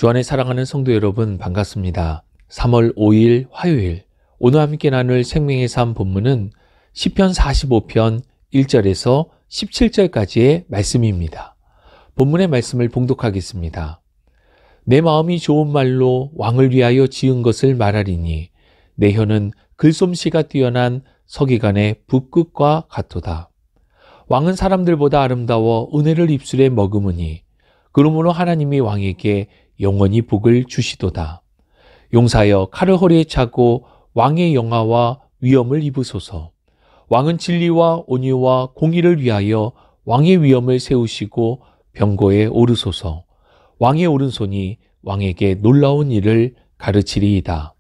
주 안에 사랑하는 성도 여러분, 반갑습니다. 3월 5일 화요일, 오늘 함께 나눌 생명의 삶 본문은 시편 45편 1절에서 17절까지의 말씀입니다. 본문의 말씀을 봉독하겠습니다. 내 마음이 좋은 말로 왕을 위하여 지은 것을 말하리니 내 혀는 글솜씨가 뛰어난 서기관의 붓끝과 같도다. 왕은 사람들보다 아름다워 은혜를 입술에 머금으니 그러므로 하나님이 왕에게 영원히 복을 주시도다. 용사여 칼을 허리에 차고 왕의 영화와 위엄을 입으소서. 왕은 진리와 온유와 공의를 위하여 왕의 위엄을 세우시고 병거에 오르소서. 왕의 오른손이 왕에게 놀라운 일을 가르치리이다.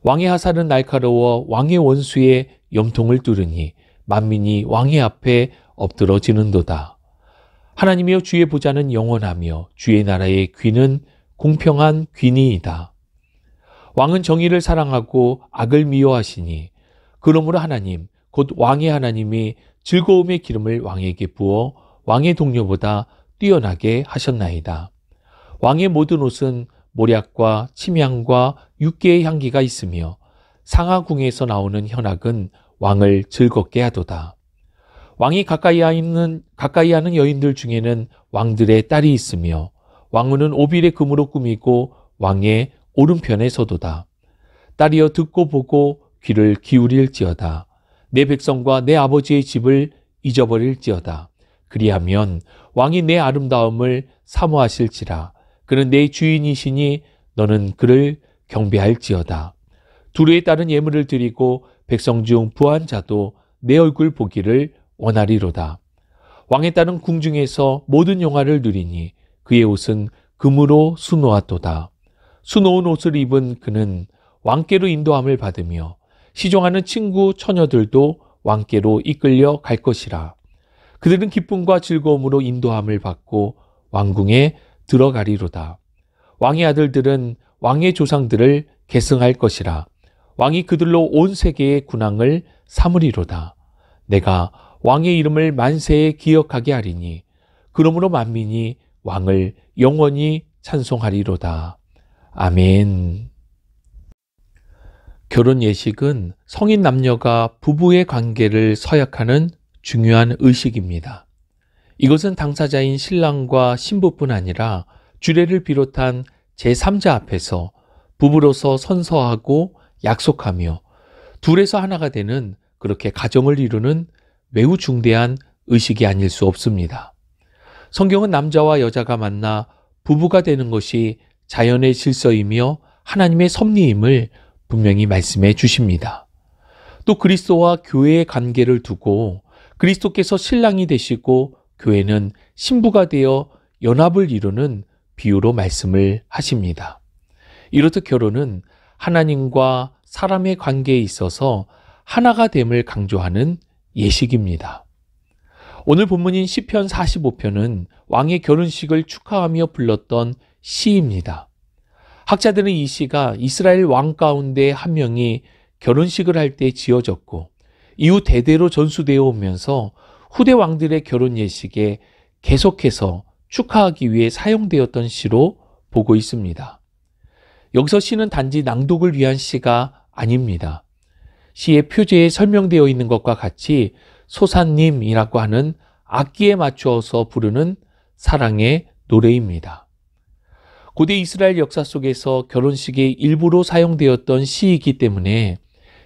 왕의 하살은 날카로워 왕의 원수의 염통을 뚫으니 만민이 왕의 앞에 엎드러지는도다. 하나님이여, 주의 보좌는 영원하며 주의 나라의 귀는 공평한 귀니이다. 왕은 정의를 사랑하고 악을 미워하시니 그러므로 하나님 곧 왕의 하나님이 즐거움의 기름을 왕에게 부어 왕의 동료보다 뛰어나게 하셨나이다. 왕의 모든 옷은 모략과 침향과 육개의 향기가 있으며 상하궁에서 나오는 현악은 왕을 즐겁게 하도다. 왕이 가까이 하는 여인들 중에는 왕들의 딸이 있으며 왕후는 오빌의 금으로 꾸미고 왕의 오른편에 서도다. 딸이여, 듣고 보고 귀를 기울일지어다. 내 백성과 내 아버지의 집을 잊어버릴지어다. 그리하면 왕이 내 아름다움을 사모하실지라. 그는 내 주인이시니 너는 그를 경배할지어다. 두루에 따른 예물을 드리고 백성 중 부한 자도 내 얼굴 보기를 원하리로다. 왕에 따른 궁중에서 모든 영화를 누리니 그의 옷은 금으로 수놓았도다. 수놓은 옷을 입은 그는 왕께로 인도함을 받으며 시종하는 친구 처녀들도 왕께로 이끌려 갈 것이라. 그들은 기쁨과 즐거움으로 인도함을 받고 왕궁에 들어가리로다. 왕의 아들들은 왕의 조상들을 계승할 것이라. 왕이 그들로 온 세계의 군왕을 삼으리로다. 내가 왕의 이름을 만세에 기억하게 하리니 그러므로 만민이 왕을 영원히 찬송하리로다. 아멘. 결혼 예식은 성인 남녀가 부부의 관계를 서약하는 중요한 의식입니다. 이것은 당사자인 신랑과 신부뿐 아니라 주례를 비롯한 제3자 앞에서 부부로서 선서하고 약속하며 둘에서 하나가 되는, 그렇게 가정을 이루는 매우 중대한 의식이 아닐 수 없습니다. 성경은 남자와 여자가 만나 부부가 되는 것이 자연의 질서이며 하나님의 섭리임을 분명히 말씀해 주십니다. 또 그리스도와 교회의 관계를 두고 그리스도께서 신랑이 되시고 교회는 신부가 되어 연합을 이루는 비유로 말씀을 하십니다. 이렇듯 결혼은 하나님과 사람의 관계에 있어서 하나가 됨을 강조하는 예식입니다. 오늘 본문인 시편 45편은 왕의 결혼식을 축하하며 불렀던 시입니다. 학자들은 이 시가 이스라엘 왕 가운데 한 명이 결혼식을 할 때 지어졌고 이후 대대로 전수되어 오면서 후대 왕들의 결혼 예식에 계속해서 축하하기 위해 사용되었던 시로 보고 있습니다. 여기서 시는 단지 낭독을 위한 시가 아닙니다. 시의 표제에 설명되어 있는 것과 같이 소사님이라고 하는 악기에 맞추어서 부르는 사랑의 노래입니다. 고대 이스라엘 역사 속에서 결혼식의 일부로 사용되었던 시이기 때문에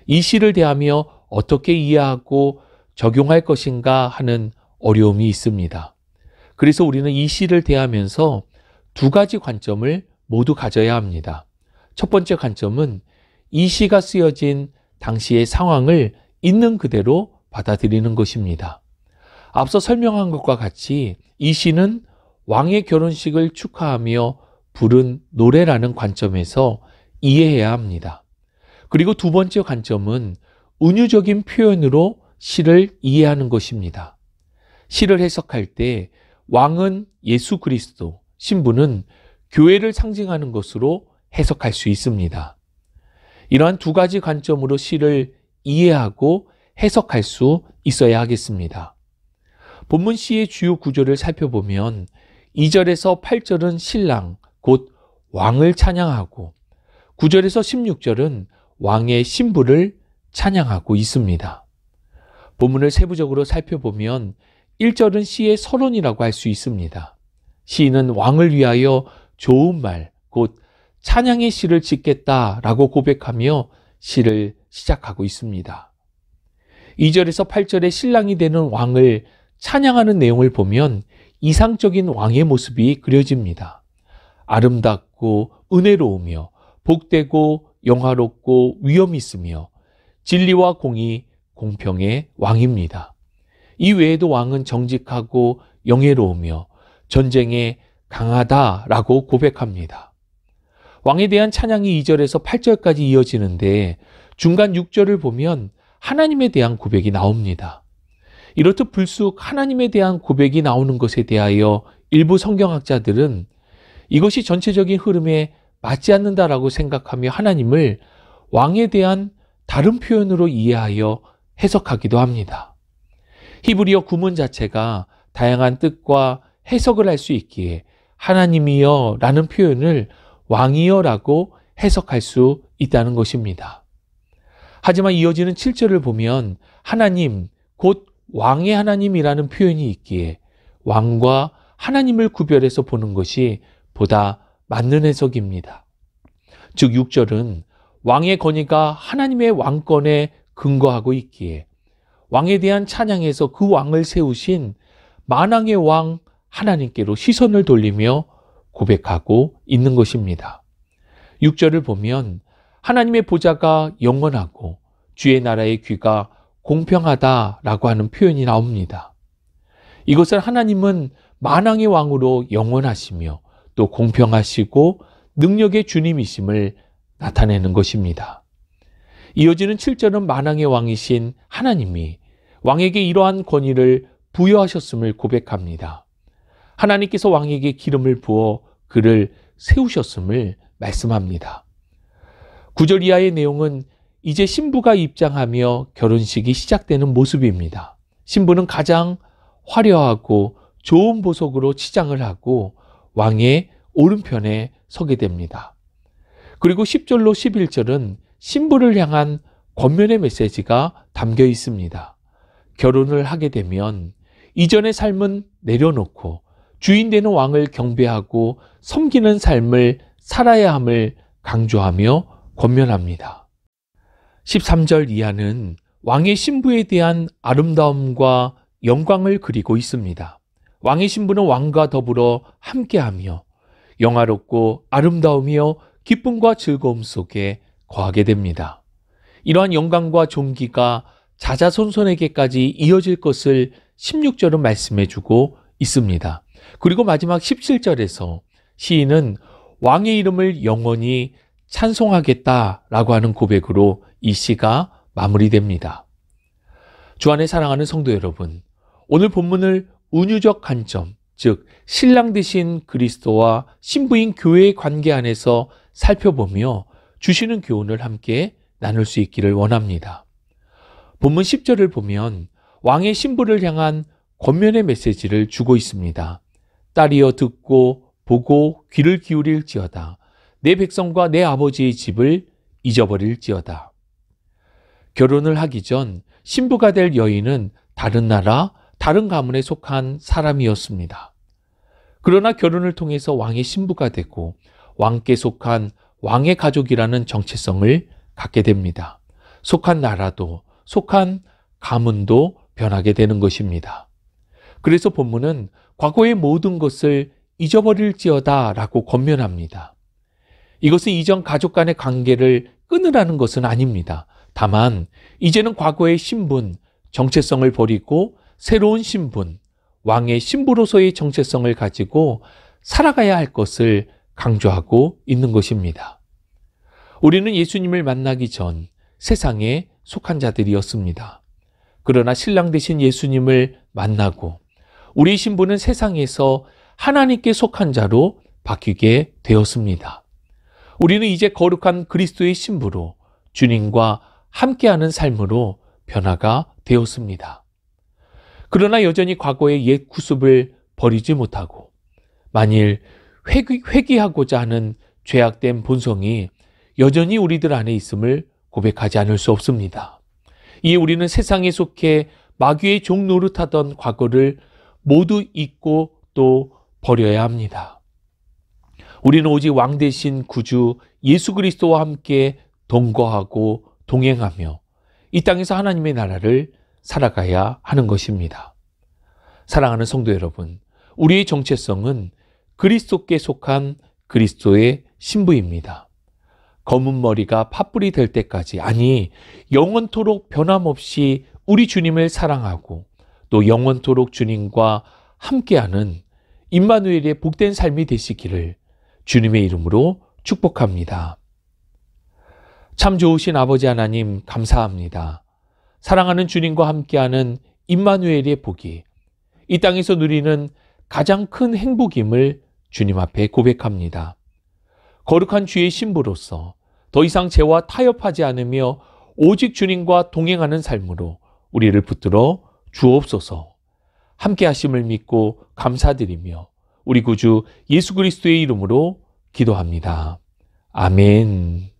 이 시를 대하며 어떻게 이해하고 적용할 것인가 하는 어려움이 있습니다. 그래서 우리는 이 시를 대하면서 두 가지 관점을 모두 가져야 합니다. 첫 번째 관점은 이 시가 쓰여진 당시의 상황을 있는 그대로 받아들이는 것입니다. 앞서 설명한 것과 같이 이 시는 왕의 결혼식을 축하하며 부른 노래라는 관점에서 이해해야 합니다. 그리고 두 번째 관점은 은유적인 표현으로 시를 이해하는 것입니다. 시를 해석할 때 왕은 예수 그리스도, 신부는 교회를 상징하는 것으로 해석할 수 있습니다. 이러한 두 가지 관점으로 시를 이해하고 해석할 수 있어야 하겠습니다. 본문 시의 주요 구조를 살펴보면 2절에서 8절은 신랑, 곧 왕을 찬양하고 9절에서 16절은 왕의 신부를 찬양하고 있습니다. 본문을 세부적으로 살펴보면 1절은 시의 서론이라고 할 수 있습니다. 시인은 왕을 위하여 좋은 말, 곧 찬양의 시를 짓겠다라고 고백하며 시를 시작하고 있습니다. 2절에서 8절에 신랑이 되는 왕을 찬양하는 내용을 보면 이상적인 왕의 모습이 그려집니다. 아름답고 은혜로우며 복되고 영화롭고 위엄 있으며 진리와 공의, 공평의 왕입니다. 이 외에도 왕은 정직하고 영예로우며 전쟁에 강하다라고 고백합니다. 왕에 대한 찬양이 2절에서 8절까지 이어지는데 중간 6절을 보면 하나님에 대한 고백이 나옵니다. 이렇듯 불쑥 하나님에 대한 고백이 나오는 것에 대하여 일부 성경학자들은 이것이 전체적인 흐름에 맞지 않는다라고 생각하며 하나님을 왕에 대한 다른 표현으로 이해하여 해석하기도 합니다. 히브리어 구문 자체가 다양한 뜻과 해석을 할 수 있기에 하나님이여 라는 표현을 왕이여 라고 해석할 수 있다는 것입니다. 하지만 이어지는 7절을 보면 하나님, 곧 왕의 하나님이라는 표현이 있기에 왕과 하나님을 구별해서 보는 것이 보다 맞는 해석입니다. 즉 6절은 왕의 권위가 하나님의 왕권에 근거하고 있기에 왕에 대한 찬양에서 그 왕을 세우신 만왕의 왕 하나님께로 시선을 돌리며 고백하고 있는 것입니다. 6절을 보면 하나님의 보좌가 영원하고 주의 나라의 귀가 공평하다라고 하는 표현이 나옵니다. 이것은 하나님은 만왕의 왕으로 영원하시며 또 공평하시고 능력의 주님이심을 나타내는 것입니다. 이어지는 7절은 만왕의 왕이신 하나님이 왕에게 이러한 권위를 부여하셨음을 고백합니다. 하나님께서 왕에게 기름을 부어 그를 세우셨음을 말씀합니다. 9절 이하의 내용은 이제 신부가 입장하며 결혼식이 시작되는 모습입니다. 신부는 가장 화려하고 좋은 보석으로 치장을 하고 왕의 오른편에 서게 됩니다. 그리고 10절로 11절은 신부를 향한 권면의 메시지가 담겨 있습니다. 결혼을 하게 되면 이전의 삶은 내려놓고 주인 되는 왕을 경배하고 섬기는 삶을 살아야 함을 강조하며 권면합니다. 13절 이하는 왕의 신부에 대한 아름다움과 영광을 그리고 있습니다. 왕의 신부는 왕과 더불어 함께하며 영화롭고 아름다우며 기쁨과 즐거움 속에 거하게 됩니다. 이러한 영광과 존귀가 자자손손에게까지 이어질 것을 16절은 말씀해주고 있습니다. 그리고 마지막 17절에서 시인은 왕의 이름을 영원히 찬송하겠다라고 하는 고백으로 이 시가 마무리됩니다. 주 안에 사랑하는 성도 여러분, 오늘 본문을 은유적 관점, 즉 신랑 되신 그리스도와 신부인 교회의 관계 안에서 살펴보며 주시는 교훈을 함께 나눌 수 있기를 원합니다. 본문 10절을 보면 왕의 신부를 향한 권면의 메시지를 주고 있습니다. 딸이여 듣고 보고 귀를 기울일지어다. 내 백성과 내 아버지의 집을 잊어버릴지어다. 결혼을 하기 전 신부가 될 여인은 다른 나라, 다른 가문에 속한 사람이었습니다. 그러나 결혼을 통해서 왕의 신부가 되고 왕께 속한 왕의 가족이라는 정체성을 갖게 됩니다. 속한 나라도, 속한 가문도 변하게 되는 것입니다. 그래서 본문은 과거의 모든 것을 잊어버릴지어다 라고 권면합니다. 이것은 이전 가족 간의 관계를 끊으라는 것은 아닙니다. 다만 이제는 과거의 신분, 정체성을 버리고 새로운 신분, 왕의 신부로서의 정체성을 가지고 살아가야 할 것을 강조하고 있는 것입니다. 우리는 예수님을 만나기 전 세상에 속한 자들이었습니다. 그러나 신랑 되신 예수님을 만나고 우리 신부는 세상에서 하나님께 속한 자로 바뀌게 되었습니다. 우리는 이제 거룩한 그리스도의 신부로 주님과 함께하는 삶으로 변화가 되었습니다. 그러나 여전히 과거의 옛 구습을 버리지 못하고 만일 회귀하고자 하는 죄악된 본성이 여전히 우리들 안에 있음을 고백하지 않을 수 없습니다. 이에 우리는 세상에 속해 마귀의 종 노릇하던 과거를 모두 잊고 또 버려야 합니다. 우리는 오직 왕 대신 구주 예수 그리스도와 함께 동거하고 동행하며 이 땅에서 하나님의 나라를 살아가야 하는 것입니다. 사랑하는 성도 여러분, 우리의 정체성은 그리스도께 속한 그리스도의 신부입니다. 검은 머리가 팥불이 될 때까지, 아니 영원토록 변함없이 우리 주님을 사랑하고 또 영원토록 주님과 함께하는 임마누엘의 복된 삶이 되시기를 주님의 이름으로 축복합니다. 참 좋으신 아버지 하나님, 감사합니다. 사랑하는 주님과 함께하는 임마누엘의 복이 이 땅에서 누리는 가장 큰 행복임을 주님 앞에 고백합니다. 거룩한 주의 신부로서 더 이상 죄와 타협하지 않으며 오직 주님과 동행하는 삶으로 우리를 붙들어 주옵소서. 함께 하심을 믿고 감사드리며 우리 구주 예수 그리스도의 이름으로 기도합니다. 아멘.